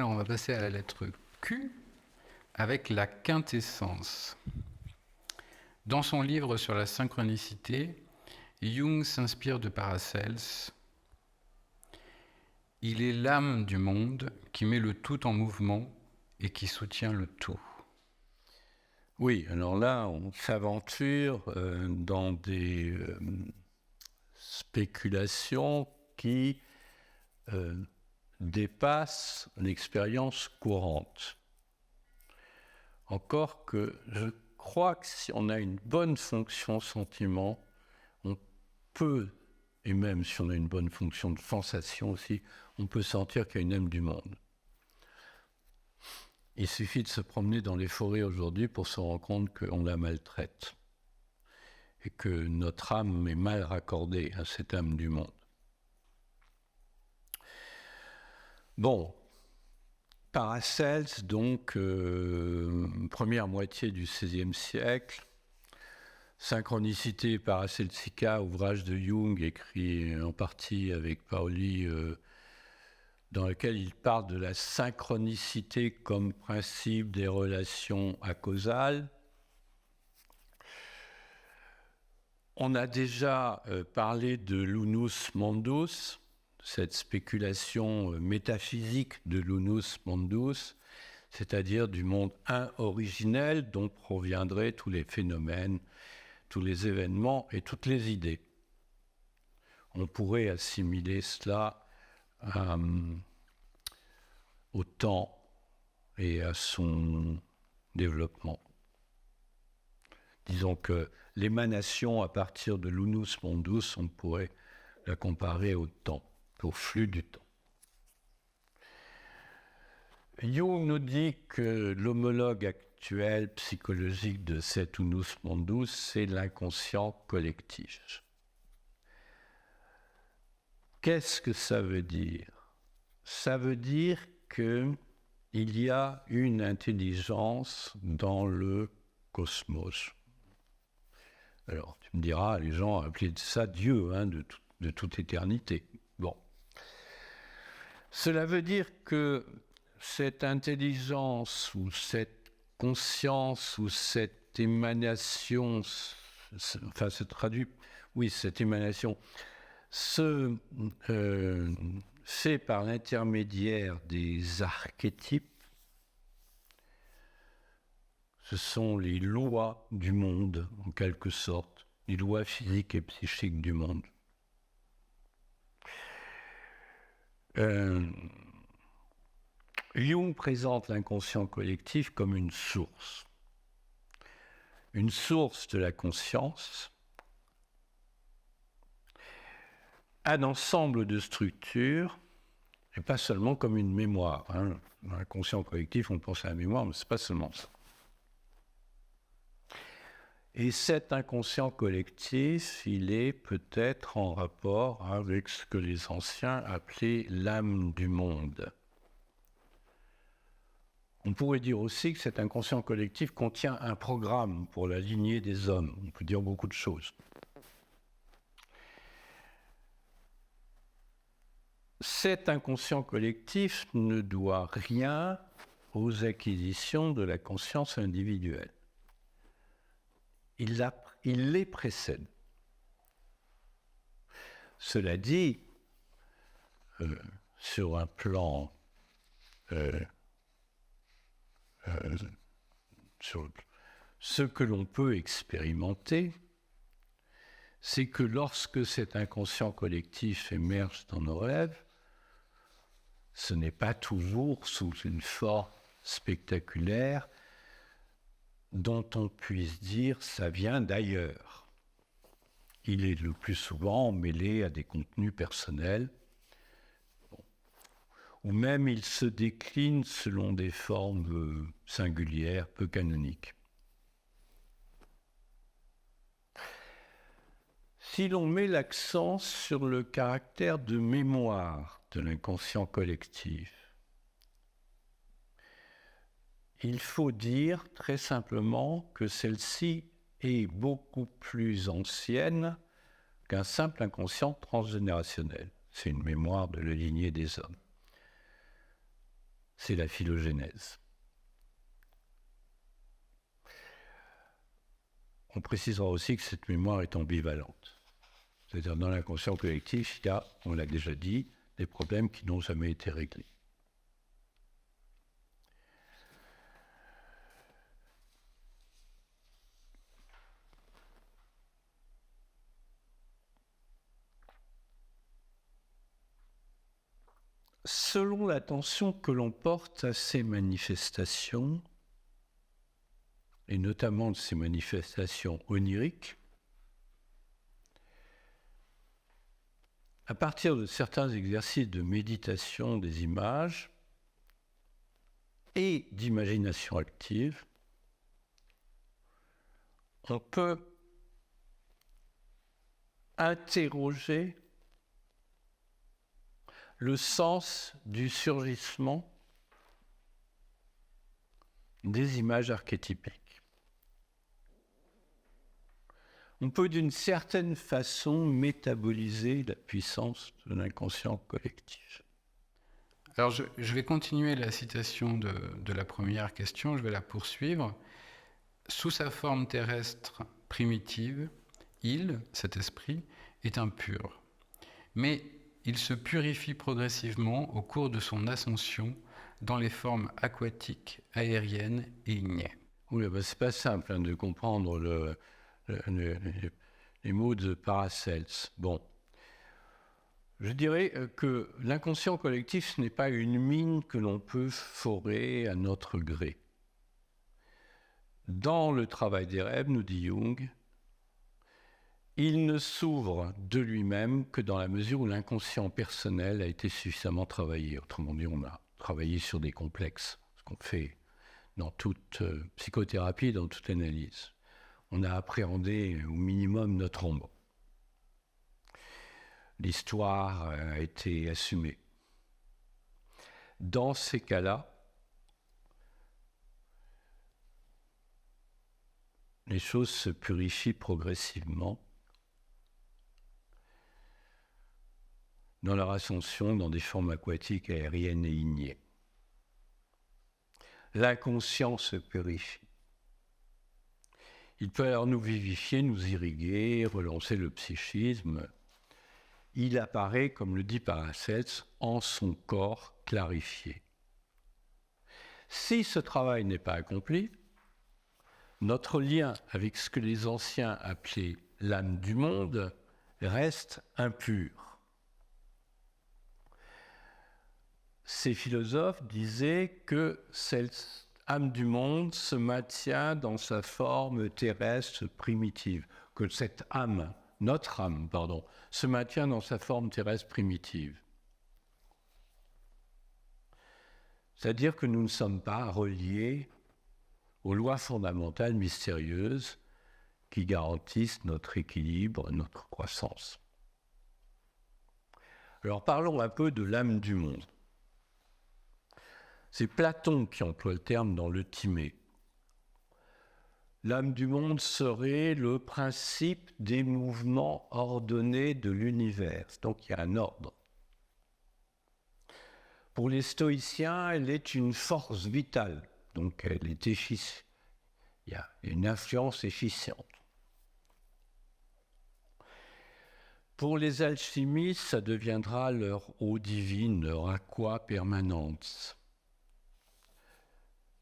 Alors, on va passer à la lettre Q avec la quintessence. Dans son livre sur la synchronicité, Jung s'inspire de Paracels. Il est l'âme du monde qui met le tout en mouvement et qui soutient le tout. Oui, alors là, on s'aventure dans des spéculations qui dépassent l'expérience courante. Encore que je crois que si on a une bonne fonction sentiment, on peut, et même si on a une bonne fonction de sensation aussi, on peut sentir qu'il y a une âme du monde. Il suffit de se promener dans les forêts aujourd'hui pour se rendre compte qu'on la maltraite et que notre âme est mal raccordée à cette âme du monde. Bon, Paracels, donc, première moitié du XVIe siècle, Synchronicité Paracelsica, ouvrage de Jung, écrit en partie avec Pauli, dans lequel il parle de la synchronicité comme principe des relations acausales. On a déjà parlé de l'unus mondus, cette spéculation métaphysique de l'unus mondus, c'est-à-dire du monde originel dont proviendraient tous les phénomènes, tous les événements et toutes les idées. On pourrait assimiler cela au temps et à son développement. Disons que l'émanation à partir de l'unus mondus, on pourrait la comparer au temps, au flux du temps. Jung nous dit que l'homologue actuel psychologique de cet unus mondus, c'est l'inconscient collectif. Qu'est-ce que ça veut dire ? Ça veut dire qu'il y a une intelligence dans le cosmos. Alors, tu me diras, les gens appelaient ça Dieu, de toute éternité. Bon. Cela veut dire que cette intelligence ou cette conscience ou cette émanation, enfin, se traduit, oui, cette émanation, se fait par l'intermédiaire des archétypes. Ce sont les lois du monde, en quelque sorte, les lois physiques et psychiques du monde. Jung présente l'inconscient collectif comme une source de la conscience, un ensemble de structures, et pas seulement comme une mémoire. Dans l'inconscient collectif, on pense à la mémoire, mais ce n'est pas seulement ça. Et cet inconscient collectif, il est peut-être en rapport avec ce que les anciens appelaient l'âme du monde. On pourrait dire aussi que cet inconscient collectif contient un programme pour la lignée des hommes. On peut dire beaucoup de choses. Cet inconscient collectif ne doit rien aux acquisitions de la conscience individuelle. Il les précède. Cela dit, sur un plan sur ce que l'on peut expérimenter, c'est que lorsque cet inconscient collectif émerge dans nos rêves, ce n'est pas toujours sous une forme spectaculaire dont on puisse dire ça vient d'ailleurs. Il est le plus souvent mêlé à des contenus personnels, ou même il se décline selon des formes singulières, peu canoniques. Si l'on met l'accent sur le caractère de mémoire de l'inconscient collectif, il faut dire très simplement que celle-ci est beaucoup plus ancienne qu'un simple inconscient transgénérationnel. C'est une mémoire de la lignée des hommes. c'est la phylogénèse. On précisera aussi que cette mémoire est ambivalente. C'est-à-dire dans l'inconscient collectif, il y a, on l'a déjà dit, des problèmes qui n'ont jamais été réglés. Selon l'attention que l'on porte à ces manifestations, et notamment de ces manifestations oniriques, à partir de certains exercices de méditation des images et d'imagination active, on peut interroger le sens du surgissement des images archétypiques. On peut d'une certaine façon métaboliser la puissance de l'inconscient collectif. Alors je vais continuer la citation de la première question, je vais la poursuivre. Sous sa forme terrestre primitive, il, cet esprit, est impur. Mais il se purifie progressivement au cours de son ascension dans les formes aquatiques, aériennes et ignées. Oui, c'est pas simple de comprendre les mots de Paracels. Bon, je dirais que l'inconscient collectif, ce n'est pas une mine que l'on peut forer à notre gré. Dans le travail des rêves, nous dit Jung, il ne s'ouvre de lui-même que dans la mesure où l'inconscient personnel a été suffisamment travaillé. Autrement dit, on a travaillé sur des complexes, ce qu'on fait dans toute psychothérapie, dans toute analyse. On a appréhendé au minimum notre ombre. L'histoire a été assumée. Dans ces cas-là, les choses se purifient progressivement dans leur ascension dans des formes aquatiques, aériennes et ignées. L'inconscient se purifie. Il peut alors nous vivifier, nous irriguer, relancer le psychisme. Il apparaît, comme le dit Paracels, en son corps clarifié. Si ce travail n'est pas accompli, notre lien avec ce que les anciens appelaient l'âme du monde reste impur. Ces philosophes disaient que cette âme du monde se maintient dans sa forme terrestre primitive, que cette âme, notre âme, se maintient dans sa forme terrestre primitive. C'est-à-dire que nous ne sommes pas reliés aux lois fondamentales mystérieuses qui garantissent notre équilibre, notre croissance. Alors parlons un peu de l'âme du monde. C'est Platon qui emploie le terme dans le Timée. L'âme du monde serait le principe des mouvements ordonnés de l'univers. Donc il y a un ordre. Pour les stoïciens, elle est une force vitale. Donc elle est efficiente. Il y a une influence efficiente. Pour les alchimistes, ça deviendra leur eau divine, leur aqua permanens.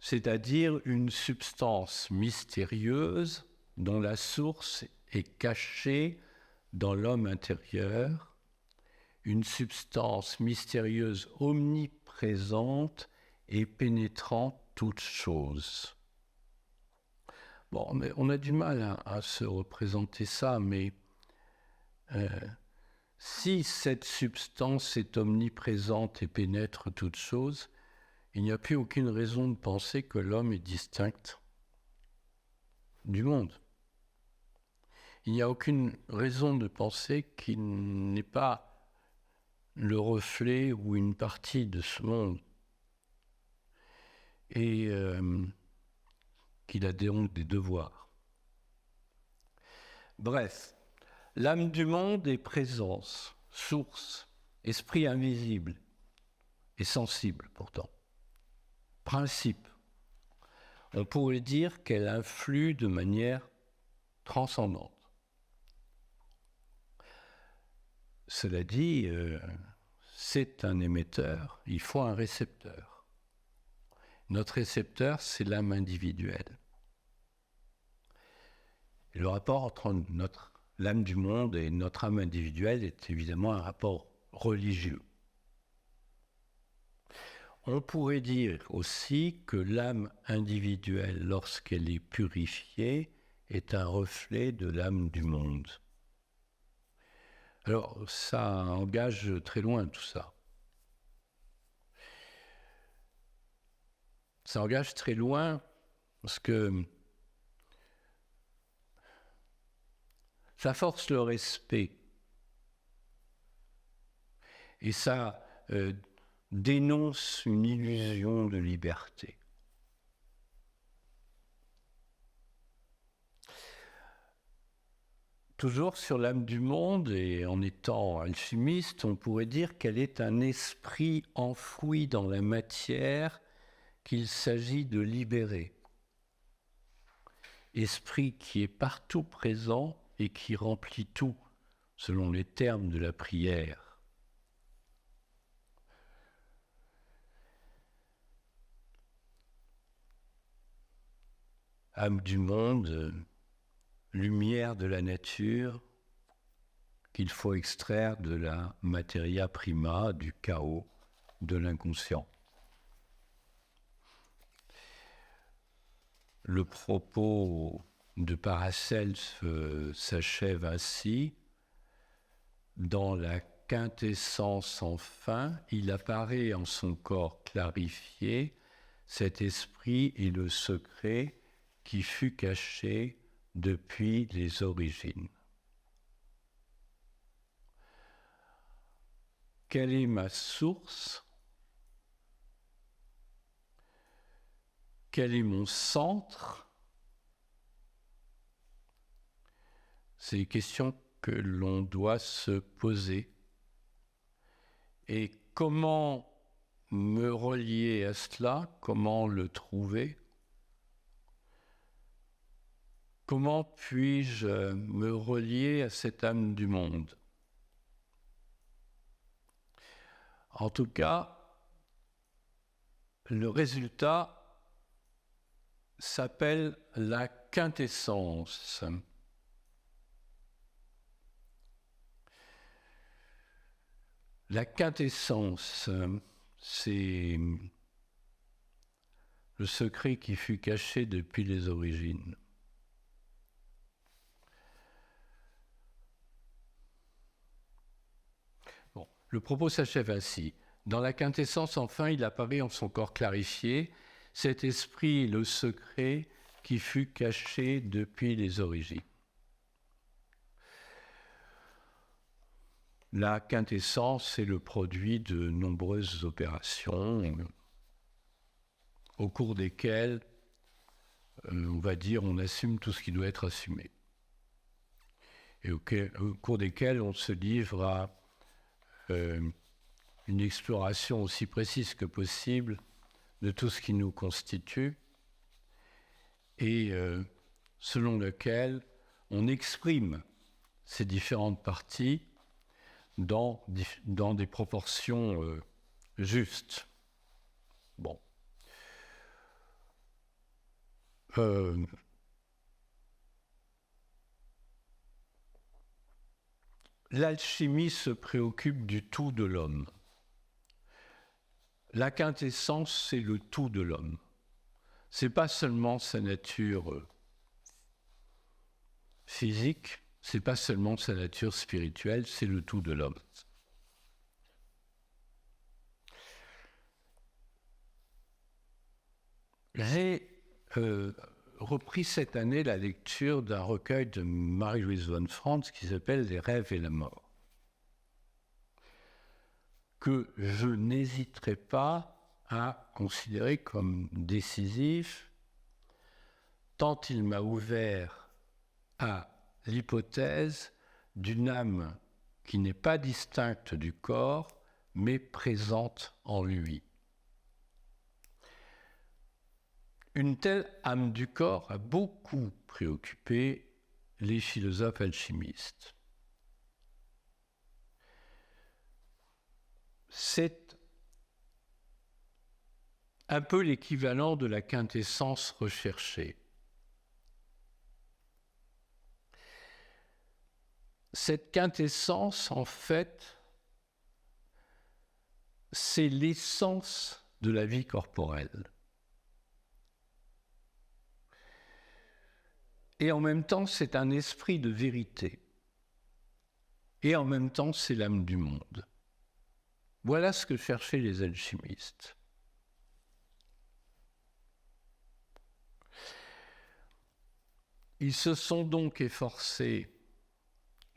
C'est-à-dire une substance mystérieuse dont la source est cachée dans l'homme intérieur, une substance mystérieuse omniprésente et pénétrant toute chose. Bon, mais on a du mal à se représenter ça, mais si cette substance est omniprésente et pénètre toute chose, il n'y a plus aucune raison de penser que l'homme est distinct du monde. Il n'y a aucune raison de penser qu'il n'est pas le reflet ou une partie de ce monde et qu'il a donc des devoirs. Bref, l'âme du monde est présence, source, esprit invisible et sensible pourtant. principe, on pourrait dire qu'elle influe de manière transcendante. Cela dit, c'est un émetteur, il faut un récepteur. Notre récepteur, c'est l'âme individuelle. Et le rapport entre l'âme du monde et notre âme individuelle est évidemment un rapport religieux. On pourrait dire aussi que l'âme individuelle, lorsqu'elle est purifiée, est un reflet de l'âme du monde. Alors, ça engage très loin tout ça. Ça engage très loin parce que ça force le respect et ça dénonce une illusion de liberté. Toujours sur l'âme du monde, et en étant alchimiste, on pourrait dire qu'elle est un esprit enfoui dans la matière qu'il s'agit de libérer. Esprit qui est partout présent et qui remplit tout, selon les termes de la prière. Âme du monde, lumière de la nature qu'il faut extraire de la materia prima, du chaos, de l'inconscient. Le propos de Paracelse s'achève ainsi. Dans la quintessence enfin, il apparaît en son corps clarifié, cet esprit est le secret qui fut caché depuis les origines. Quelle est ma source? Quel est mon centre? C'est des questions que l'on doit se poser. Et comment me relier à cela? Comment le trouver? Comment puis-je me relier à cette âme du monde? En tout cas, le résultat s'appelle la quintessence. La quintessence, c'est le secret qui fut caché depuis les origines. Bon, le propos s'achève ainsi. Dans la quintessence, enfin, il apparaît en son corps clarifié, cet esprit est le secret qui fut caché depuis les origines. La quintessence est le produit de nombreuses opérations au cours desquelles, on va dire, on assume tout ce qui doit être assumé. Et au cours desquelles on se livre à une exploration aussi précise que possible de tout ce qui nous constitue et selon lequel on exprime ces différentes parties dans des proportions justes. Bon. L'alchimie se préoccupe du tout de l'homme. La quintessence, c'est le tout de l'homme. C'est pas seulement sa nature physique, c'est pas seulement sa nature spirituelle, c'est le tout de l'homme. J'ai repris cette année la lecture d'un recueil de Marie-Louise von Franz qui s'appelle « Les rêves et la mort », que je n'hésiterai pas à considérer comme décisif, tant il m'a ouvert à l'hypothèse d'une âme qui n'est pas distincte du corps, mais présente en lui. Une telle âme du corps a beaucoup préoccupé les philosophes alchimistes. C'est un peu l'équivalent de la quintessence recherchée. Cette quintessence, en fait, c'est l'essence de la vie corporelle. Et en même temps, c'est un esprit de vérité. Et en même temps, c'est l'âme du monde. Voilà ce que cherchaient les alchimistes. Ils se sont donc efforcés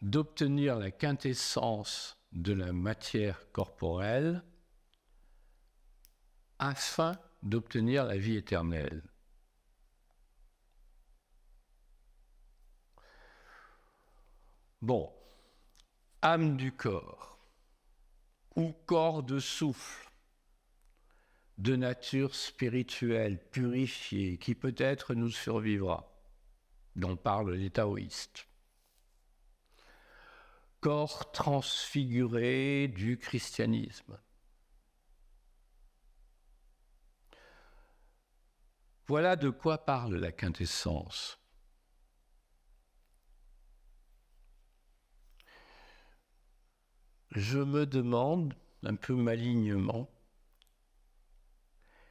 d'obtenir la quintessence de la matière corporelle afin d'obtenir la vie éternelle. Bon, âme du corps ou corps de souffle, de nature spirituelle, purifiée, qui peut-être nous survivra, dont parlent les taoïstes. Corps transfiguré du christianisme. Voilà de quoi parle la quintessence. Je me demande, un peu malignement,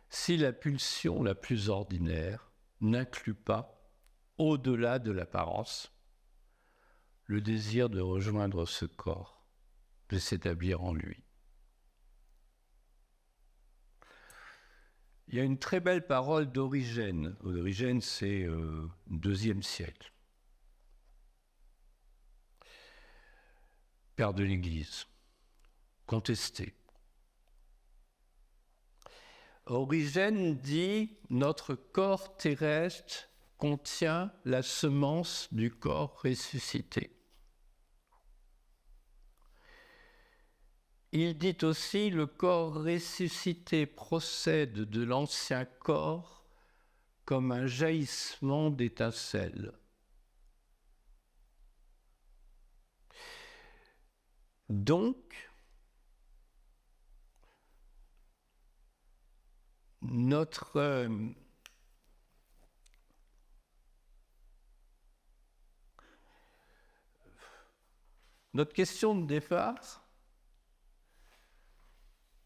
si la pulsion la plus ordinaire n'inclut pas, au-delà de l'apparence, le désir de rejoindre ce corps, de s'établir en lui. Il y a une très belle parole d'Origène. Origène, c'est IIe siècle. Père de l'Église, contesté. Origène dit « Notre corps terrestre contient la semence du corps ressuscité ». Il dit aussi « Le corps ressuscité procède de l'ancien corps comme un jaillissement d'étincelles ». Donc, notre question de départ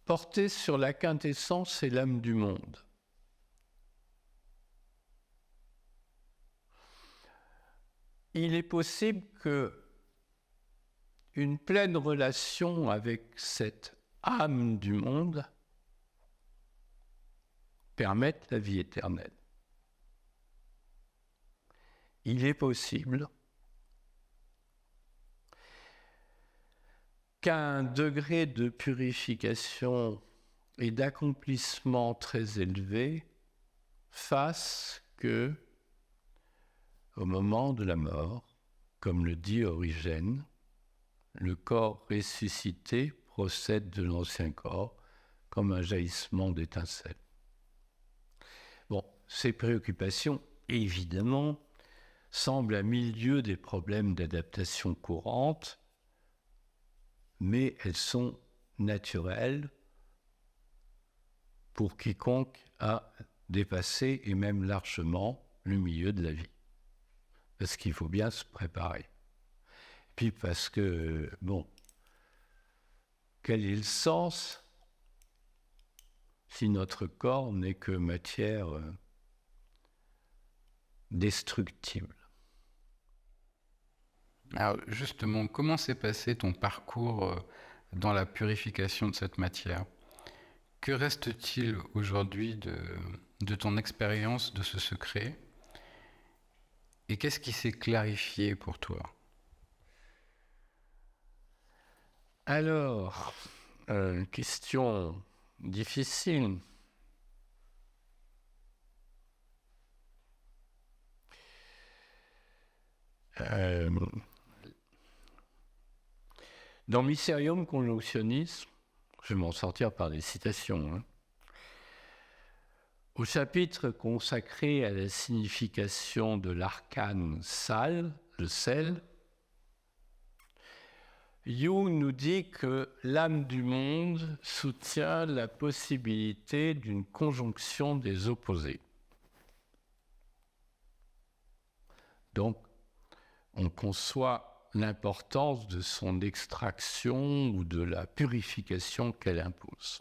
portait sur la quintessence et l'âme du monde. Il est possible que une pleine relation avec cette âme du monde permette la vie éternelle. Il est possible qu'un degré de purification et d'accomplissement très élevé fasse que, au moment de la mort, comme le dit Origène, le corps ressuscité procède de l'ancien corps comme un jaillissement d'étincelles. Bon, ces préoccupations, évidemment, semblent à milieu des problèmes d'adaptation courante, mais elles sont naturelles pour quiconque a dépassé, et même largement, le milieu de la vie. Parce qu'il faut bien se préparer. Puis parce que, bon, quel est le sens si notre corps n'est que matière destructible? Alors justement, comment s'est passé ton parcours dans la purification de cette matière? Que reste-t-il aujourd'hui de ton expérience de ce secret? Et qu'est-ce qui s'est clarifié pour toi? Alors, question difficile. Dans Mysterium Conjunctionis, je vais m'en sortir par des citations, Au chapitre consacré à la signification de l'arcane sale, le sel, Jung nous dit que l'âme du monde soutient la possibilité d'une conjonction des opposés. Donc, on conçoit l'importance de son extraction ou de la purification qu'elle impose.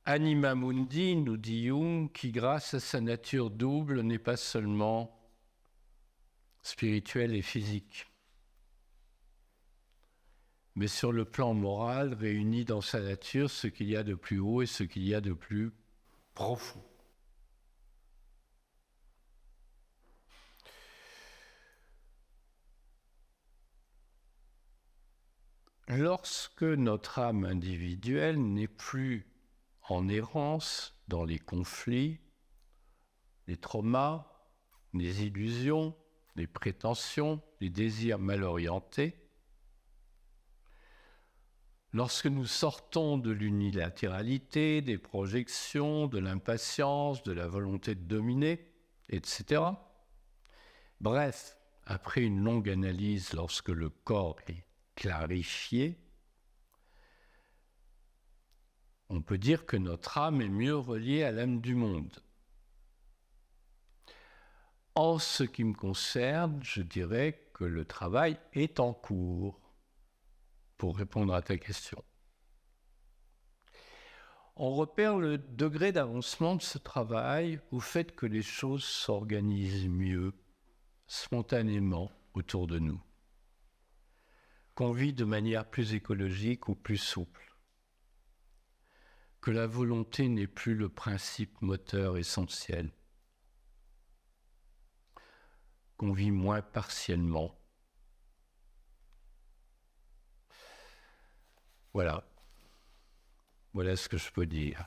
Anima mundi, nous dit Jung, qui grâce à sa nature double n'est pas seulement spirituelle et physique, mais sur le plan moral réunit dans sa nature ce qu'il y a de plus haut et ce qu'il y a de plus profond. Lorsque notre âme individuelle n'est plus en errance dans les conflits, les traumas, les illusions, les prétentions, les désirs mal orientés, lorsque nous sortons de l'unilatéralité, des projections, de l'impatience, de la volonté de dominer, etc. Bref, après une longue analyse, lorsque le corps est clarifié, on peut dire que notre âme est mieux reliée à l'âme du monde. En ce qui me concerne, je dirais que le travail est en cours, pour répondre à ta question. On repère le degré d'avancement de ce travail au fait que les choses s'organisent mieux, spontanément, autour de nous, qu'on vit de manière plus écologique ou plus souple, que la volonté n'est plus le principe moteur essentiel, qu'on vit moins partiellement. Voilà ce que je peux dire.